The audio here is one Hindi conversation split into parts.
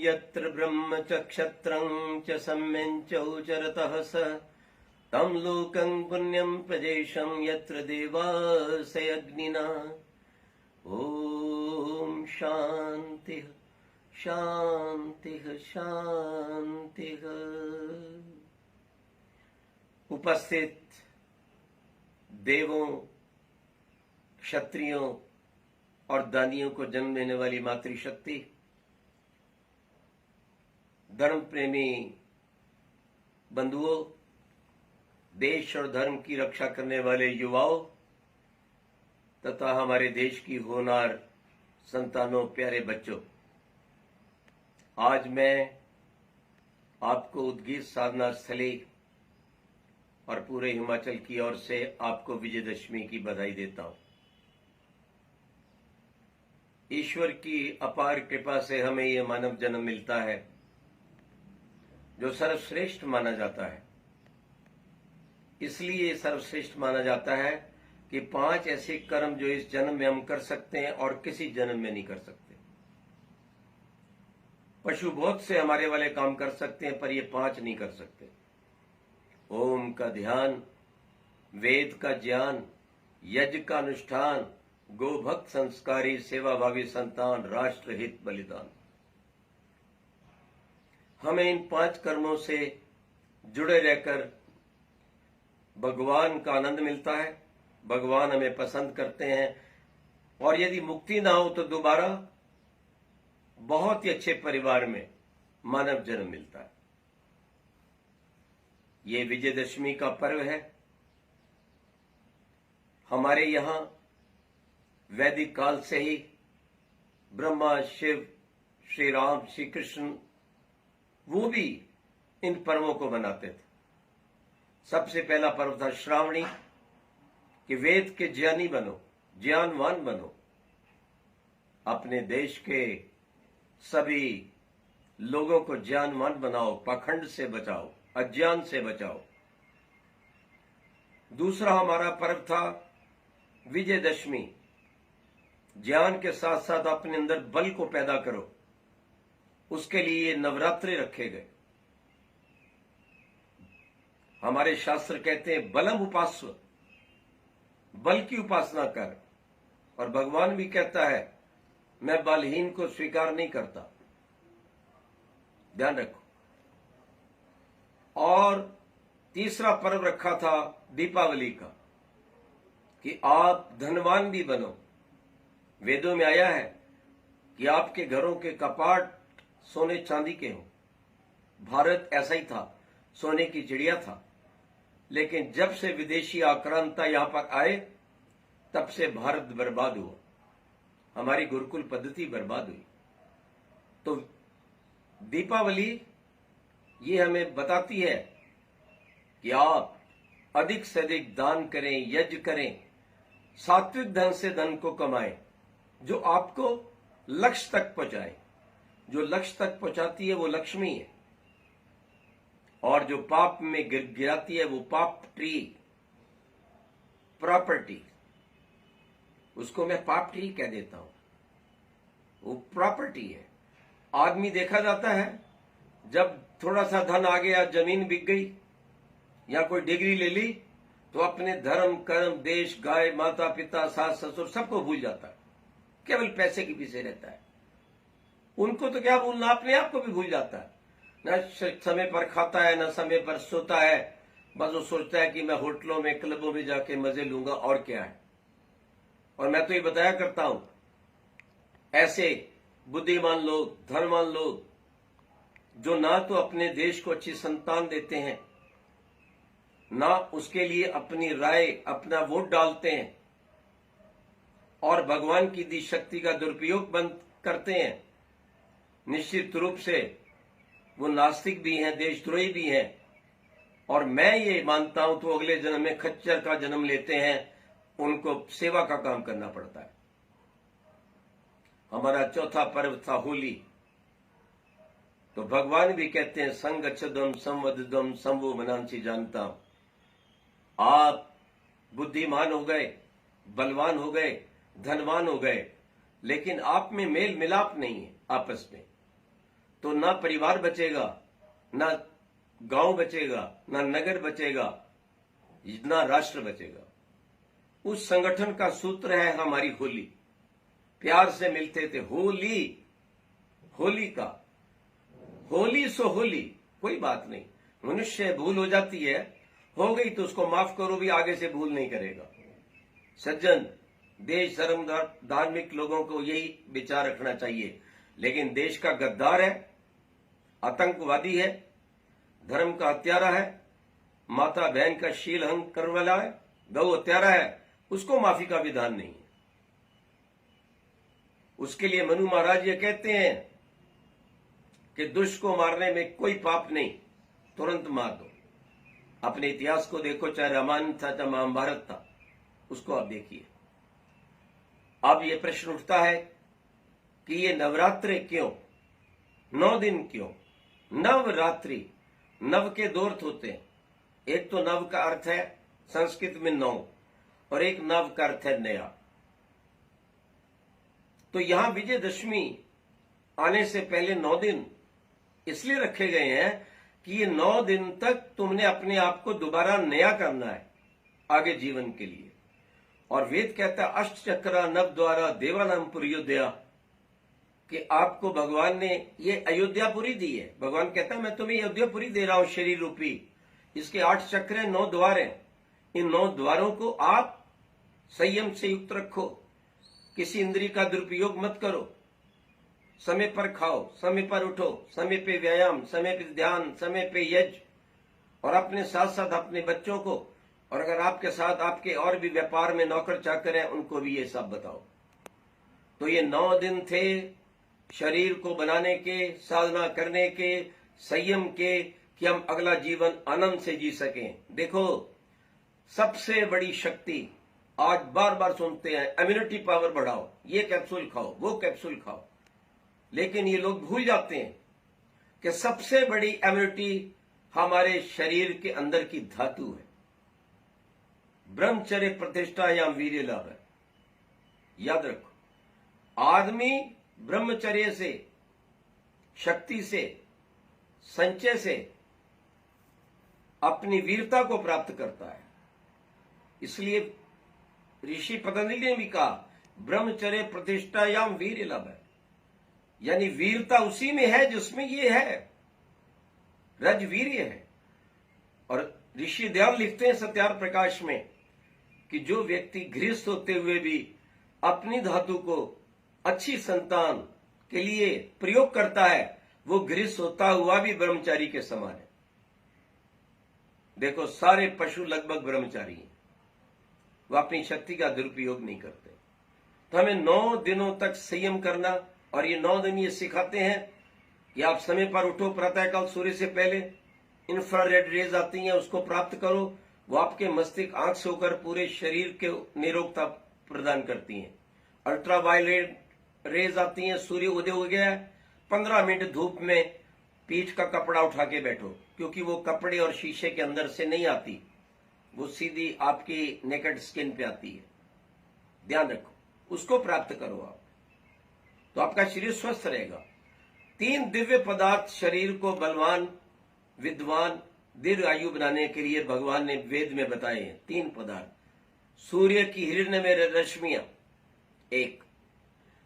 यत्र ब्रह्म च क्षत्रं च सम्यं चौचरतः स तं लोकं पुण्यं प्रजेशं यत्र देवासय अग्निना। ओम शांति शांति शांति। उपस्थित देवों, क्षत्रियों और दानियों को जन्म देने वाली मातृशक्ति, धर्म प्रेमी बंधुओं, देश और धर्म की रक्षा करने वाले युवाओं तथा हमारे देश की होनहार संतानों, प्यारे बच्चों, आज मैं आपको उद्गीत साधना स्थली और पूरे हिमाचल की ओर से आपको विजयदशमी की बधाई देता हूं। ईश्वर की अपार कृपा से हमें यह मानव जन्म मिलता है जो सर्वश्रेष्ठ माना जाता है। इसलिए सर्वश्रेष्ठ माना जाता है कि 5 ऐसे कर्म जो इस जन्म में हम कर सकते हैं और किसी जन्म में नहीं कर सकते। पशु बहुत से हमारे वाले काम कर सकते हैं, पर ये 5 नहीं कर सकते। ओम का ध्यान, वेद का ज्ञान, यज्ञ का अनुष्ठान, गोभक्त संस्कारी, सेवाभावी संतान, राष्ट्रहित बलिदान। हमें इन 5 कर्मों से जुड़े रहकर भगवान का आनंद मिलता है, भगवान हमें पसंद करते हैं, और यदि मुक्ति ना हो तो दोबारा बहुत ही अच्छे परिवार में मानव जन्म मिलता है। ये विजयदशमी का पर्व है। हमारे यहां वैदिक काल से ही ब्रह्मा, शिव, श्री राम, श्री कृष्ण, वो भी इन पर्वों को मनाते थे। सबसे पहला पर्व था श्रावणी, कि वेद के ज्ञानी बनो, ज्ञानवान बनो, अपने देश के सभी लोगों को ज्ञानवान बनाओ, पाखंड से बचाओ, अज्ञान से बचाओ। दूसरा हमारा पर्व था विजयदशमी। ज्ञान के साथ साथ अपने अंदर बल को पैदा करो, उसके लिए नवरात्रि रखे गए। हमारे शास्त्र कहते हैं बलम उपास्व, बल की उपासना कर, और भगवान भी कहता है मैं बलहीन को स्वीकार नहीं करता। ध्यान रखो। और तीसरा पर्व रखा था दीपावली का, कि आप धनवान भी बनो। वेदों में आया है कि आपके घरों के कपाट सोने चांदी के हों। भारत ऐसा ही था, सोने की चिड़िया था। लेकिन जब से विदेशी आक्रांता यहां पर आए, तब से भारत बर्बाद हुआ, हमारी गुरुकुल पद्धति बर्बाद हुई। तो दीपावली ये हमें बताती है कि आप अधिक से अधिक दान करें, यज्ञ करें, सात्विक धन से धन को कमाएं, जो आपको लक्ष्य तक पहुंचाए। जो लक्ष्य तक पहुंचाती है वो लक्ष्मी है, और जो पाप में गिराती है वो पाप ट्री, प्रॉपर्टी, उसको मैं पाप ट्री कह देता हूं, वो प्रॉपर्टी है। आदमी देखा जाता है जब थोड़ा सा धन आ गया, जमीन बिक गई या कोई डिग्री ले ली, तो अपने धर्म, कर्म, देश, गाय, माता पिता, सास ससुर सबको भूल जाता है, केवल पैसे के पीछे रहता है। उनको तो क्या भूलना, अपने आप को भी भूल जाता है। न समय पर खाता है, न समय पर सोता है, बस वो सोचता है कि मैं होटलों में, क्लबों में जाके मजे लूंगा, और क्या है। और मैं तो ये बताया करता हूं, ऐसे बुद्धिमान लोग, धनवान लोग, जो ना तो अपने देश को अच्छी संतान देते हैं, ना उसके लिए अपनी राय, अपना वोट डालते हैं, और भगवान की दी शक्ति का दुरुपयोग बंद करते हैं, निश्चित रूप से वो नास्तिक भी हैं, देशद्रोही भी हैं। और मैं ये मानता हूं तो अगले जन्म में खच्चर का जन्म लेते हैं, उनको सेवा का काम करना पड़ता है। हमारा चौथा पर्व था होली। तो भगवान भी कहते हैं संगच्छदम संवददम संवो मनांसी जानता। आप बुद्धिमान हो गए, बलवान हो गए, धनवान हो गए, लेकिन आप में मेल मिलाप नहीं है आपस में। तो ना परिवार बचेगा, ना गांव बचेगा, ना नगर बचेगा, ना राष्ट्र बचेगा। उस संगठन का सूत्र है हमारी होली। प्यार से मिलते थे, होली, होली का, होली सो होली, कोई बात नहीं। मनुष्य भूल हो जाती है, हो गई तो उसको माफ करो, भी आगे से भूल नहीं करेगा। सज्जन, देश धर्म धार्मिक लोगों को यही विचार रखना चाहिए। लेकिन देश का गद्दार है, आतंकवादी है, धर्म का हत्यारा है, माता बहन का शील हंग करने वाला है, गौ हत्यारा है, उसको माफी का विधान नहीं है। उसके लिए मनु महाराज ये कहते हैं कि दुष्ट को मारने में कोई पाप नहीं, तुरंत मार दो। अपने इतिहास को देखो, चाहे रामायण था चाहे महाभारत था, उसको आप देखिए। अब ये प्रश्न उठता है कि ये नवरात्रे क्यों, 9 दिन क्यों? नवरात्रि, नव के दो अर्थ होते हैं। एक तो नव का अर्थ है संस्कृत में 9, और एक नव का अर्थ है नया। तो यहां विजयदशमी आने से पहले 9 दिन इसलिए रखे गए हैं कि ये 9 दिन तक तुमने अपने आप को दोबारा नया करना है आगे जीवन के लिए। और वेद कहता है अष्ट चक्रा नव द्वारा देवानाम पुरयोध्या, कि आपको भगवान ने ये अयोध्यापुरी दी है। भगवान कहता है मैं तुम्हें अयोध्यापुरी दे रहा हूं शरीर रूपी। इसके 8 चक्र हैं, 9 द्वार हैं। इन 9 द्वारों को आप संयम से युक्त रखो, किसी इंद्रिय का दुरुपयोग मत करो, समय पर खाओ, समय पर उठो, समय पे व्यायाम, समय पे ध्यान, समय पे यज्ञ, और अपने साथ साथ अपने बच्चों को, और अगर आपके साथ आपके और भी व्यापार में नौकर चाकर हैं उनको भी ये सब बताओ। तो ये 9 दिन थे शरीर को बनाने के, साधना करने के, संयम के, कि हम अगला जीवन आनंद से जी सकें। देखो, सबसे बड़ी शक्ति आज बार बार सुनते हैं, इम्यूनिटी पावर बढ़ाओ, ये कैप्सूल खाओ, वो कैप्सूल खाओ, लेकिन ये लोग भूल जाते हैं कि सबसे बड़ी इम्यूनिटी हमारे शरीर के अंदर की धातु है। ब्रह्मचर्य प्रतिष्ठा या वीर्य लाभ है। याद रखो, आदमी ब्रह्मचर्य से, शक्ति से, संचय से अपनी वीरता को प्राप्त करता है। इसलिए ऋषि पतंजलि ने भी कहा ब्रह्मचर्य प्रतिष्ठायाम वीर्य लाभ है, यानी वीरता उसी में है जिसमें ये है, रजवीर्य है। और ऋषि दयाल लिखते हैं सत्यार्थ प्रकाश में कि जो व्यक्ति गृहस्थ होते हुए भी अपनी धातु को अच्छी संतान के लिए प्रयोग करता है, वो गृहस्थ होता हुआ भी ब्रह्मचारी के समान है। देखो, सारे पशु लगभग ब्रह्मचारी हैं, वो अपनी शक्ति का दुरुपयोग नहीं करते। तो हमें 9 दिनों तक संयम करना, और ये 9 दिन ये सिखाते हैं कि आप समय पर उठो, प्रातःकाल सूर्य से पहले इंफ्रारेड रेज आती हैं, उसको प्राप्त करो। वो आपके मस्तिष्क आंख से होकर पूरे शरीर के निरोगता प्रदान करती हैं। अल्ट्रावायलेट रेज आती हैं, सूर्य उदय हो गया है, 15 मिनट धूप में पीठ का कपड़ा उठा के बैठो, क्योंकि वो कपड़े और शीशे के अंदर से नहीं आती, वो सीधी आपकी नेकेड स्किन पे आती है। ध्यान रखो, उसको प्राप्त करो आप, तो आपका शरीर स्वस्थ रहेगा। 3 दिव्य पदार्थ शरीर को बलवान, विद्वान, दीर्घ आयु बनाने के लिए भगवान ने वेद में बताए हैं। 3 पदार्थ, सूर्य की हिरण्य में रश्मियां, एक,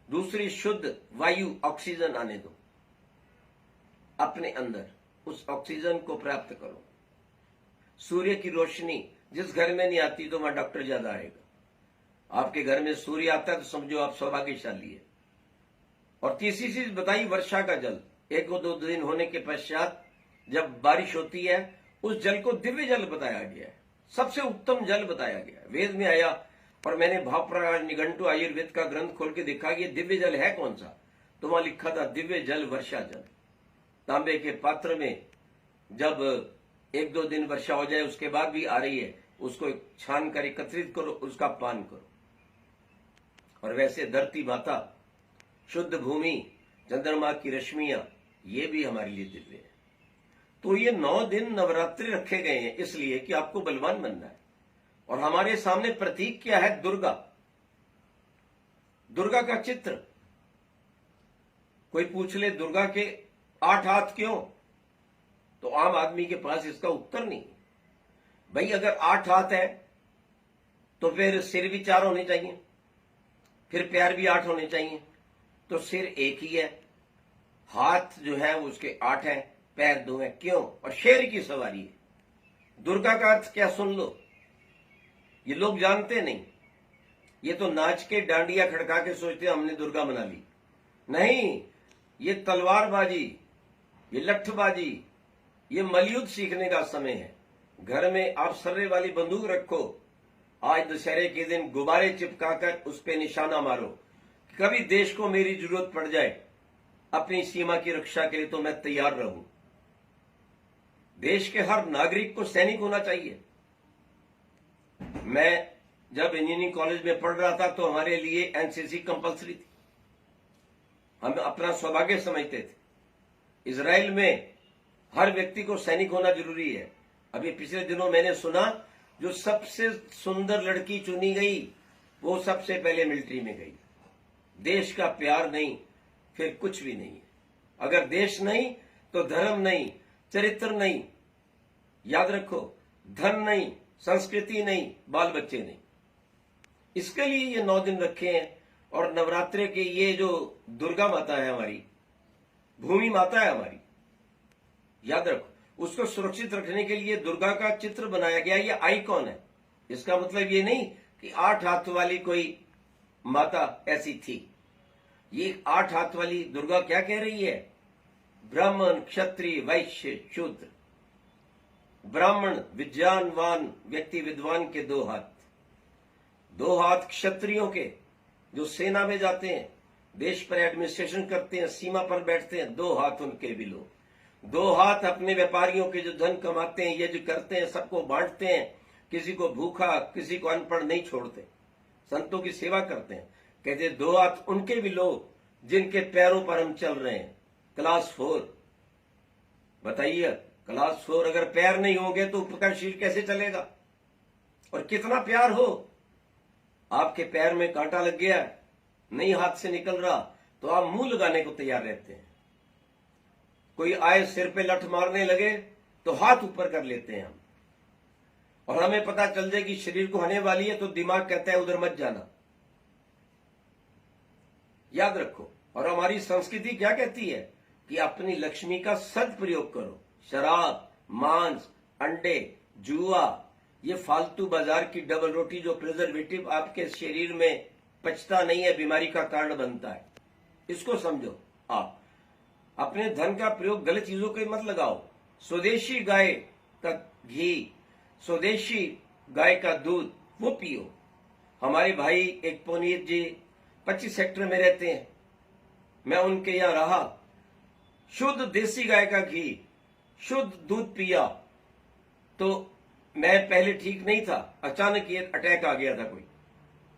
दूसरी शुद्ध वायु, ऑक्सीजन आने दो अपने अंदर, उस ऑक्सीजन को प्राप्त करो। सूर्य की रोशनी जिस घर में नहीं आती तो वहां डॉक्टर ज्यादा आएगा। आपके घर में सूर्य आता है तो समझो आप सौभाग्यशाली है। और तीसरी चीज बताई, वर्षा का जल। 1-2 दिन होने के पश्चात जब बारिश होती है, उस जल को दिव्य जल बताया गया है, सबसे उत्तम जल बताया गया है। वेद में आया, और मैंने भाव प्रकाश निघंटु आयुर्वेद का ग्रंथ खोल के देखा कि ये दिव्य जल है कौन सा, तो वहां लिखा था दिव्य जल वर्षा जल। तांबे के पात्र में जब 1-2 दिन वर्षा हो जाए, उसके बाद भी आ रही है, उसको छान कर एकत्रित करो, उसका पान करो। और वैसे धरती माता, शुद्ध भूमि, चंद्रमा की रश्मियां, ये भी हमारे लिए दिव्य है। तो ये 9 दिन नवरात्रि रखे गए हैं इसलिए कि आपको बलवान बनना है। और हमारे सामने प्रतीक क्या है? दुर्गा, दुर्गा का चित्र। कोई पूछ ले दुर्गा के 8 हाथ क्यों? तो आम आदमी के पास इसका उत्तर नहीं। भाई अगर 8 हाथ है तो फिर सिर भी 4 होने चाहिए, फिर पैर भी 8 होने चाहिए। तो सिर एक ही है, हाथ जो है वो उसके 8 हैं, पैर 2 हैं, क्यों? और शेर की सवारी है। दुर्गा का अर्थ क्या सुन लो, ये लोग जानते नहीं। ये तो नाच के डांडिया खड़का के सोचते हमने दुर्गा मना ली। नहीं, ये तलवारबाजी, ये लठबाजी, ये मलयुद्ध सीखने का समय है। घर में आप सर्रे वाली बंदूक रखो, आज दशहरे के दिन गुब्बारे चिपकाकर उस पर निशाना मारो। कभी देश को मेरी जरूरत पड़ जाए अपनी सीमा की रक्षा के लिए तो मैं तैयार रहूं। देश के हर नागरिक को सैनिक होना चाहिए। मैं जब इंजीनियरिंग कॉलेज में पढ़ रहा था तो हमारे लिए एनसीसी कंपलसरी थी, हम अपना सौभाग्य समझते थे। इजराइल में हर व्यक्ति को सैनिक होना जरूरी है। अभी पिछले दिनों मैंने सुना जो सबसे सुंदर लड़की चुनी गई वो सबसे पहले मिलिट्री में गई। देश का प्यार नहीं फिर कुछ भी नहीं है। अगर देश नहीं तो धर्म नहीं, चरित्र नहीं। याद रखो, धन नहीं, संस्कृति नहीं, बाल बच्चे नहीं। इसके लिए ये 9 दिन रखे हैं। और नवरात्रे के ये जो दुर्गा माता है हमारी, भूमि माता है हमारी, याद रखो, उसको सुरक्षित रखने के लिए दुर्गा का चित्र बनाया गया। ये आइकॉन है। इसका मतलब ये नहीं कि 8 हाथ वाली कोई माता ऐसी थी। ये 8 हाथ वाली दुर्गा क्या कह रही है? ब्राह्मण, क्षत्रिय, वैश्य, शूद्र। ब्राह्मण विज्ञानवान व्यक्ति, विद्वान के 2 हाथ, 2 हाथ क्षत्रियों के जो सेना में जाते हैं, देश पर एडमिनिस्ट्रेशन करते हैं, सीमा पर बैठते हैं, 2 हाथ उनके भी लोग। 2 हाथ अपने व्यापारियों के जो धन कमाते हैं, यज्ञ करते हैं, सबको बांटते हैं, किसी को भूखा, किसी को अनपढ़ नहीं छोड़ते, संतों की सेवा करते हैं। कहते 2 हाथ उनके भी लोग जिनके पैरों पर हम चल रहे हैं। क्लास 4, बताइए, क्लास 4 अगर पैर नहीं होंगे तो उपकारशील कैसे चलेगा? और कितना प्यार हो, आपके पैर में कांटा लग गया, नहीं हाथ से निकल रहा, तो आप मुंह लगाने को तैयार रहते हैं। कोई आए सिर पे लठ मारने लगे तो हाथ ऊपर कर लेते हैं हम। और हमें पता चल जाए कि शरीर को होने वाली है तो दिमाग कहता है उधर मत जाना। याद रखो। और हमारी संस्कृति क्या कहती है कि अपनी लक्ष्मी का सदप्रयोग करो। शराब, मांस, अंडे, जुआ, ये फालतू बाजार की डबल रोटी जो प्रिजर्वेटिव आपके शरीर में पचता नहीं है, बीमारी का कारण बनता है, इसको समझो। आप अपने धन का प्रयोग गलत चीजों के मत लगाओ। स्वदेशी गाय का घी, स्वदेशी गाय का दूध वो पियो। हमारे भाई एक पुनीत जी 25 सेक्टर में रहते हैं, मैं उनके यहां रहा, शुद्ध देसी गाय का घी, शुद्ध दूध पिया। तो मैं पहले ठीक नहीं था, अचानक ये अटैक आ गया था। कोई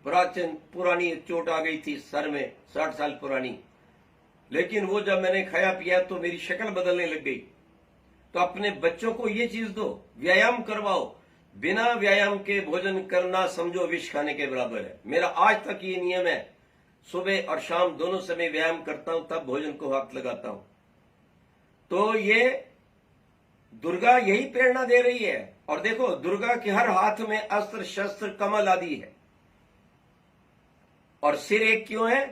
पुरानी चोट आ गई थी सर में, 60 साल पुरानी। लेकिन वो जब मैंने खाया पिया तो मेरी शक्ल बदलने लग गई। तो अपने बच्चों को ये चीज दो, व्यायाम करवाओ। बिना व्यायाम के भोजन करना समझो विष खाने के बराबर है। मेरा आज तक ये नियम है, सुबह और शाम दोनों समय व्यायाम करता हूं, तब भोजन को हाथ लगाता हूं। तो ये दुर्गा यही प्रेरणा दे रही है। और देखो, दुर्गा के हर हाथ में अस्त्र शस्त्र कमल आदि है। और सिर एक क्यों है?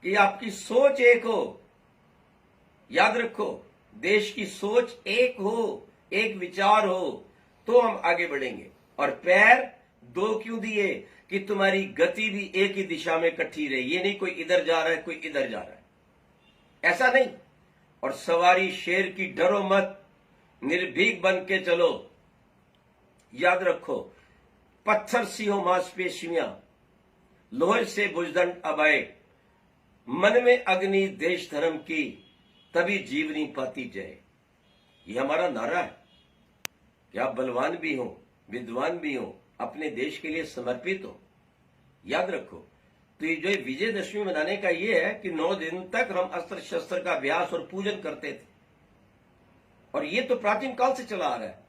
कि आपकी सोच एक हो। याद रखो, देश की सोच एक हो, एक विचार हो, तो हम आगे बढ़ेंगे। और पैर 2 क्यों दिए? कि तुम्हारी गति भी एक ही दिशा में इकट्ठी रहे। ये नहीं कोई इधर जा रहा है, कोई इधर जा रहा है, ऐसा नहीं। और सवारी शेर की, डरो मत, निर्भीक बन के चलो। याद रखो, पत्थर सी हो मांसपेशियां, लोहे से भुजदंड अबाए, मन में अग्नि देश धर्म की, तभी जीवनी पाती जय। ये हमारा नारा है कि आप बलवान भी हो, विद्वान भी हो, अपने देश के लिए समर्पित हो। याद रखो, तो ये जो विजयदशमी मनाने का ये है कि 9 दिन तक हम अस्त्र शस्त्र का अभ्यास और पूजन करते थे। और ये तो प्राचीन काल से चला आ रहा है।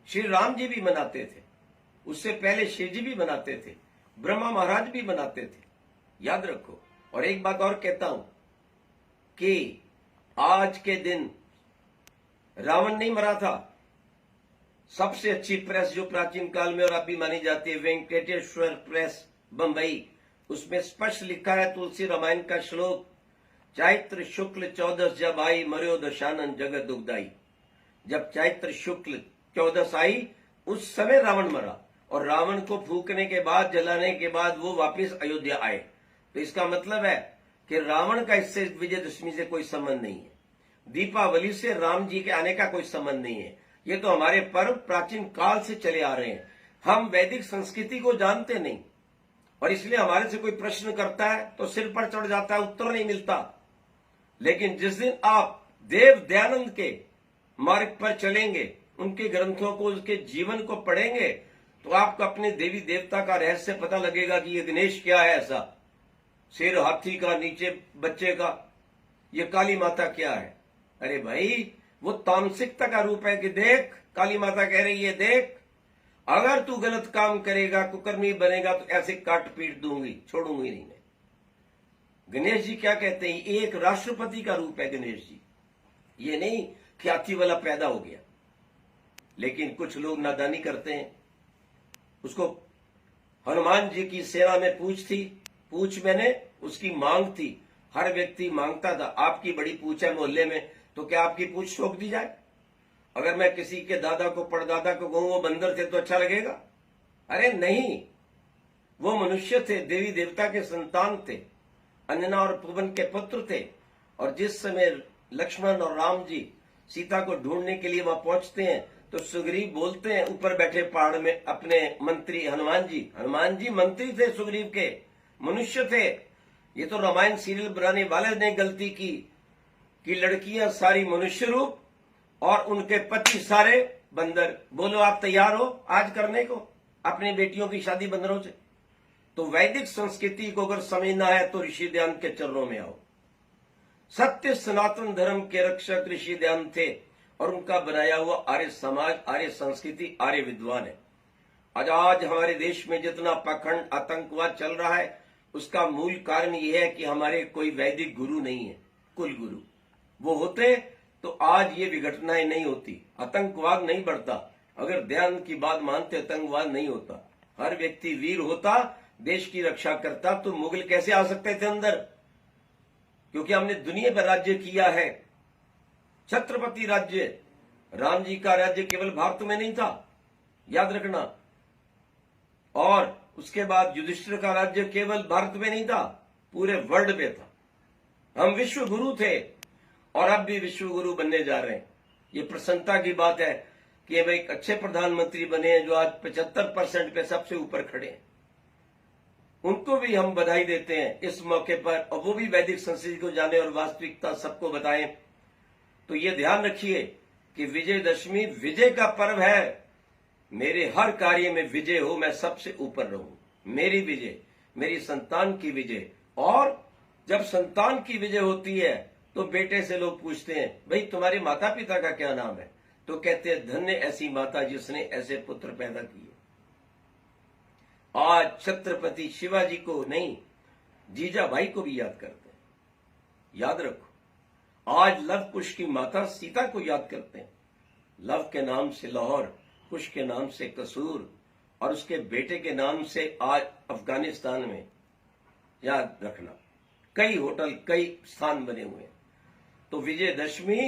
श्री राम जी भी मनाते थे, उससे पहले शिव जी भी मनाते थे, ब्रह्मा महाराज भी मनाते थे। याद रखो। और एक बात और कहता हूं कि आज के दिन रावण नहीं मरा था। सबसे अच्छी प्रेस जो प्राचीन काल में और अब भी मानी जाती है, वेंकटेश्वर प्रेस बंबई, उसमें स्पष्ट लिखा है तुलसी रामायण का श्लोक, चैत्र शुक्ल 14 जब आई मर्यो दशानन जगत दुखदाई। जब चैत्र शुक्ल 14 आई उस समय रावण मरा, और रावण को फूकने के बाद, जलाने के बाद वो वापस अयोध्या आए। तो इसका मतलब है कि रावण का इससे विजयदशमी से कोई संबंध नहीं है। दीपावली से राम जी के आने का कोई संबंध नहीं है। ये तो हमारे पर्व प्राचीन काल से चले आ रहे हैं। हम वैदिक संस्कृति को जानते नहीं, और इसलिए हमारे से कोई प्रश्न करता है तो सिर पर चढ़ जाता है, उत्तर नहीं मिलता। लेकिन जिस दिन आप देव दयानंद के मार्ग पर चलेंगे, उनके ग्रंथों को, उसके जीवन को पढ़ेंगे, तो आपको अपने देवी देवता का रहस्य पता लगेगा कि ये गणेश क्या है ऐसा, शेर हाथी का, नीचे बच्चे का, ये काली माता क्या है। अरे भाई, वो तामसिकता का रूप है कि देख, काली माता कह रही है, देख अगर तू गलत काम करेगा, कुकर्मी बनेगा, तो ऐसे काट पीट दूंगी, छोड़ूंगी नहीं मैं। गणेश जी क्या कहते हैं, एक राष्ट्रपति का रूप है गणेश जी, ये नहीं कि हाथी वाला पैदा हो गया। लेकिन कुछ लोग नादानी करते हैं। उसको हनुमान जी की सेना में पूछ थी, पूछ मैंने उसकी मांग थी, हर व्यक्ति मांगता था, आपकी बड़ी पूछ है मोहल्ले में, तो क्या आपकी पूछ ठोक दी जाए? अगर मैं किसी के दादा को, परदादा को कहूं वो बंदर थे तो अच्छा लगेगा? अरे नहीं, वो मनुष्य थे, देवी देवता के संतान थे, अंजना और पवन के पुत्र थे। और जिस समय लक्ष्मण और राम जी सीता को ढूंढने के लिए वहां पहुंचते हैं, तो सुग्रीव बोलते हैं, ऊपर बैठे पहाड़ में अपने मंत्री हनुमान जी मंत्री थे, सुग्रीव के मनुष्य थे। ये तो रामायण सीरियल बनाने वाले ने गलती की कि लड़कियां सारी मनुष्य रूप और उनके पति सारे बंदर। बोलो आप तैयार हो आज करने को अपनी बेटियों की शादी बंदरों से? तो वैदिक संस्कृति को अगर समझना है तो ऋषि ध्यान के चरणों में आओ। सत्य सनातन धर्म के रक्षक ऋषि ध्यान थे, और उनका बनाया हुआ आर्य समाज, आर्य संस्कृति, आर्य विद्वान है। आज हमारे देश में जितना पाखंड, आतंकवाद चल रहा है, उसका मूल कारण यह है कि हमारे कोई वैदिक गुरु नहीं है, कुल गुरु। वो होते तो आज ये विघटनाएं नहीं होती, आतंकवाद नहीं बढ़ता। अगर ध्यान की बात मानते, आतंकवाद नहीं होता, हर व्यक्ति वीर होता, देश की रक्षा करता, तो मुगल कैसे आ सकते थे अंदर? क्योंकि हमने दुनिया पर राज्य किया है, छत्रपति राज्य। राम जी का राज्य केवल भारत में नहीं था, याद रखना। और उसके बाद युधिष्ठिर का राज्य केवल भारत में नहीं था, पूरे वर्ल्ड में था। हम विश्व गुरु थे और अब भी विश्व गुरु बनने जा रहे हैं। ये प्रसन्नता की बात है कि हम एक अच्छे प्रधानमंत्री बने हैं जो आज 75% पे सबसे ऊपर खड़े हैं। उनको भी हम बधाई देते हैं इस मौके पर, और वो भी वैदिक संस्कृति को जाने और वास्तविकता सबको बताएं। तो ये ध्यान रखिए कि विजयदशमी विजय का पर्व है। मेरे हर कार्य में विजय हो, मैं सबसे ऊपर रहूं, मेरी विजय, मेरी संतान की विजय। और जब संतान की विजय होती है तो बेटे से लोग पूछते हैं, भाई तुम्हारे माता पिता का क्या नाम है? तो कहते हैं, धन्य ऐसी माता जिसने ऐसे पुत्र पैदा किए। आज छत्रपति शिवाजी को नहीं, जीजा भाई को भी याद करते हैं। याद रखो, आज लव कुश की माता सीता को याद करते हैं। लव के नाम से लाहौर, कुश के नाम से कसूर, और उसके बेटे के नाम से आज अफगानिस्तान में, याद रखना, कई होटल, कई स्थान बने हुए हैं। तो विजयदशमी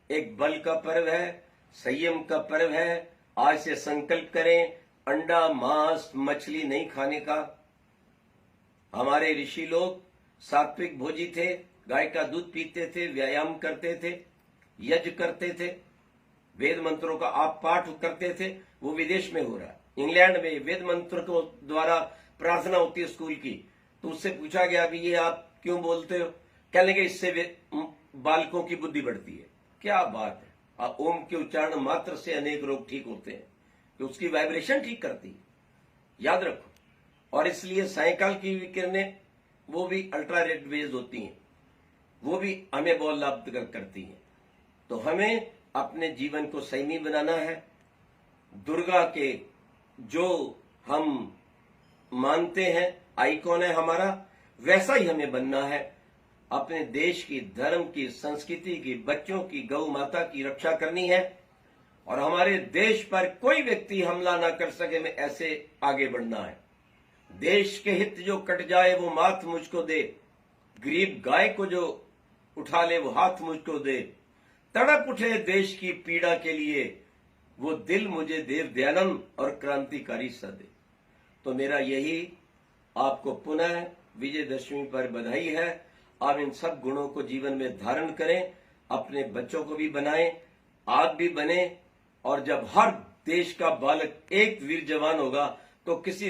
एक बल का पर्व है, संयम का पर्व है। आज से संकल्प करें अंडा, मांस, मछली नहीं खाने का। हमारे ऋषि लोग सात्विक भोजी थे, गाय का दूध पीते थे, व्यायाम करते थे, यज्ञ करते थे, वेद मंत्रों का आप पाठ करते थे। वो विदेश में हो रहा है, इंग्लैंड में वेद मंत्र को द्वारा प्रार्थना होती है स्कूल की। तो उससे पूछा गया, अभी ये आप क्यों बोलते हो? कहने लगे, इससे बालकों की बुद्धि बढ़ती है। क्या बात है, ओम के उच्चारण मात्र से अनेक रोग ठीक होते हैं, कि उसकी वाइब्रेशन ठीक करती है, याद रखो। और इसलिए सायकाल की किरणें वो भी अल्ट्रा रेड वेज होती हैं, वो भी हमें बहुत लाभ करती हैं। तो हमें अपने जीवन को संयमी बनाना है। दुर्गा के जो हम मानते हैं, आइकॉन है हमारा, वैसा ही हमें बनना है। अपने देश की, धर्म की, संस्कृति की, बच्चों की, गौ माता की रक्षा करनी है और हमारे देश पर कोई व्यक्ति हमला ना कर सके, मैं ऐसे आगे बढ़ना है। देश के हित जो कट जाए वो माथ मुझको दे, गरीब गाय को जो उठा ले वो हाथ मुझको दे, तड़प उठे देश की पीड़ा के लिए वो दिल मुझे देव दयानंद और क्रांतिकारी सा दे। तो मेरा यही आपको पुनः विजयदशमी पर बधाई है। आप इन सब गुणों को जीवन में धारण करें, अपने बच्चों को भी बनाएं, आप भी बने, और जब हर देश का बालक एक वीर जवान होगा तो किसी